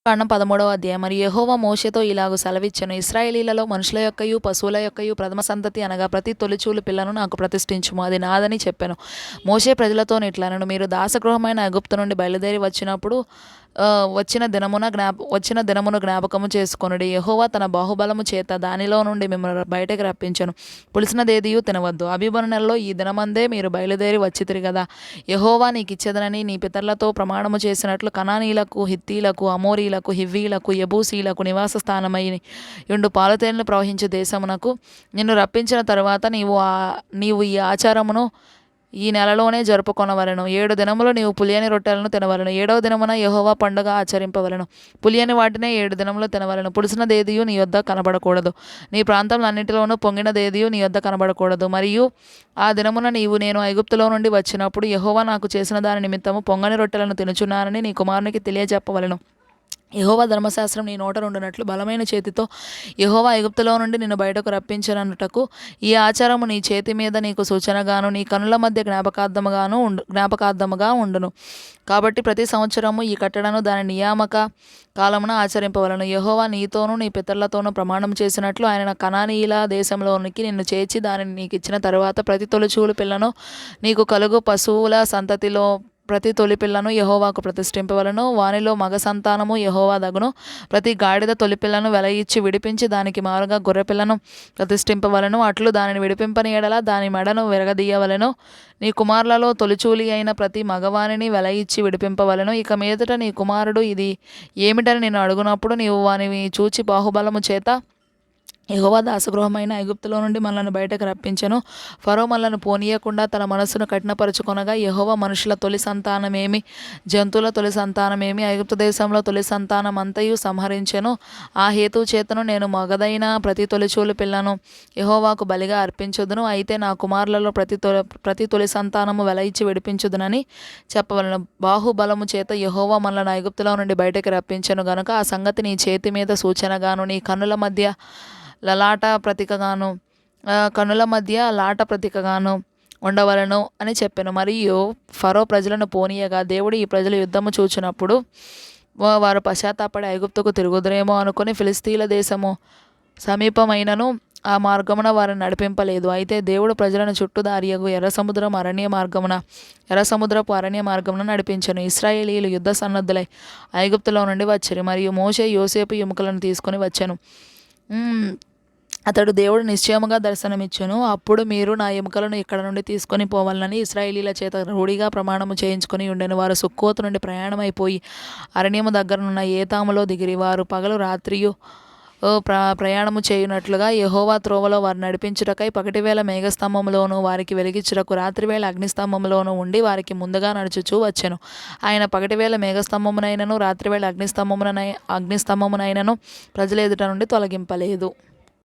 కాండం 13వ అధ్యాయం. మరియు యెహోవా మోషేతో ఇలాగు సెలవిచ్చెను, ఇశ్రాయేలీయులలో మనుషుల యొక్కయు పశువుల యొక్కయు ప్రథమ సంతతి అనగా ప్రతి తొలిచూలు పిల్లను నాకు ప్రతిష్ఠించుము, అది నాదని చెప్పెను. మోషే ప్రజలతోని ఇట్లనెను, మీరు దాసగృహమైన ఐగుప్తు నుండి బయలుదేరి వచ్చినప్పుడు వచ్చిన దినమును జ్ఞాపకము చేసుకొనుడి. యెహోవా తన బాహుబలము చేత దానిలో నుండి మిమ్మల్ని బయటకు రప్పించెను. పులిసినదేదియు తినవద్దు. అబీబను నెలలో ఈ దినమందే మీరు బయలుదేరి వచ్చితిరి గదా. యెహోవా నీకిచ్చెదనని నీ పితరులతో ప్రమాణము చేసినట్లు కనానీయులకు, హిత్తీలకు, అమోరీయులకు, హివ్వీయులకు, యెబూసీయులకు నివాస స్థానమై యుండు పాలుతేనెలు ప్రవహించు దేశమునకు నిన్ను రప్పించిన తరువాత నీవు ఈ ఆచారమును ఈ నెలలోనే జరుపుకొనవలెను. 7 దినములు నీవు పులియని రొట్టెలను తినవలెను. 7వ దినమున యెహోవా పండుగ ఆచరింపవలెను. పులియని వాటినే 7 దినములు తినవలెను. పులిసినదేదియు నీ యొద్ద కనబడకూడదు. నీ ప్రాంతములన్నిటిలోనూ పొంగినదేదియు నీ యొద్ద కనబడకూడదు. మరియు ఆ దినమున నేను ఐగుప్తులో నుండి వచ్చినప్పుడు యెహోవా నాకు చేసిన దాని నిమిత్తము పొంగని రొట్టెలను తినుచున్నానని నీ కుమారునికి తెలియజెప్పవలెను. యెహోవా ధర్మశాస్త్రం నీ నోట నుండినట్లు బలమైన చేతితో యెహోవా ఐగుప్తులో నుండి నిన్ను బయటకు రప్పించననుటకు ఈ ఆచారము నీ చేతి మీద నీకు సూచనగాను నీ కనుల మధ్య జ్ఞాపకార్థముగా ఉండును. కాబట్టి ప్రతి సంవత్సరము ఈ కట్టడను దాని నియామక కాలమున ఆచరింపవలను. యెహోవా నీతోనూ నీ పితరులతోనూ ప్రమాణం చేసినట్లు ఆయన కనానీయుల దేశంలోనికి నిన్ను చేర్చి దానిని నీకు ఇచ్చిన తరువాత ప్రతి తొలిచూలు పిల్లను నీకు కలుగు పశువుల సంతతిలో ప్రతి తొలిపిల్లను యెహోవాకు ప్రతిష్ఠింపవలను. వానిలో మగ సంతానము యెహోవా దగును. ప్రతి గాడిద తొలిపిల్లను వెల ఇచ్చి విడిపించి దానికి మారుగా గొర్రెపిల్లను ప్రతిష్ఠింపవలను. అట్లు దానిని విడిపింపని ఎడల దాని మెడను విరగదీయవలెను. నీ కుమారులలో తొలిచూలి అయిన ప్రతి మగవానిని వెల ఇచ్చి విడిపింపవలెను. ఇక మీదట నీ కుమారుడు ఇది ఏమిటని నిన్ను అడుగునప్పుడు నీవు వానిని చూచి బాహుబలము చేత యెహోవా దాసగృహమైన ఐగుప్తులో నుండి మనలను బయటకు రప్పించెను. ఫరో మనలను పోనీయకుండా తన మనస్సును కఠినపరచుకొనగా యెహోవా మనుషుల తొలి సంతానమేమి జంతువుల తొలి సంతానమేమి ఐగుప్తు దేశంలో తొలి సంతానమంతయు సంహరించెను. ఆ హేతువు చేతను నేను మగదైన ప్రతి తొలిచూలు పిల్లను యెహోవాకు బలిగా అర్పించుదును. అయితే నా కుమారులలో ప్రతి తొలి సంతానము వెల ఇచ్చి విడిపించుదునని చెప్పవలను. బాహుబలము చేత యెహోవా మనలను ఐగుప్తులో నుండి బయటకు రప్పించెను గనుక ఆ సంగతి నీ చేతి మీద సూచనగాను నీ కన్నుల మధ్య లాట ప్రతీకగాను ఉండవలను అని చెప్పెను. మరియు ఫరో ప్రజలను పోనీయగా దేవుడు ఈ ప్రజలు యుద్ధము చూచినప్పుడు వారు పశ్చాత్తాపడి ఐగుప్తుకు తిరుగుదురేమో అనుకుని ఫిలిస్తీన్ల దేశము సమీపమైనను ఆ మార్గమున వారిని నడిపింపలేదు. అయితే దేవుడు ప్రజలను చుట్టుదారియగు ఎర్ర సముద్రపు అరణ్య మార్గమున నడిపించెను. ఇశ్రాయేలీయులు యుద్ధ సన్నద్ధులై ఐగుప్తులో నుండి వచ్చిరి. మరియు మోషే యోసేపు ఎముకలను తీసుకొని వచ్చెను. అతడు దేవుడు నిశ్చయముగా దర్శనమిచ్చెను. అప్పుడు మీరు నా ఎముకలను ఇక్కడ నుండి తీసుకొని పోవాలని ఇశ్రాయేలీయుల చేత రూఢిగా ప్రమాణము చేయించుకొని ఉండెను. వారు సుక్కోతు నుండి ప్రయాణమైపోయి అరణ్యము దగ్గరనున్న ఏతాములో దిగిరి. వారు పగలు రాత్రియు ప్రయాణము చేయునట్లుగా యెహోవా త్రోవలో వారు నడిపించుటకై పగటివేళ మేఘస్తంభములోను వారికి వెలిగించుటకు రాత్రివేళ అగ్నిస్తంభములోను ఉండి వారికి ముందుగా నడుచుచూ వచ్చెను. ఆయన పగటివేళ మేఘస్తంభమునైనను రాత్రివేళ అగ్నిస్తంభమునైనను ప్రజల ఎదుట నుండి తొలగింపలేదు.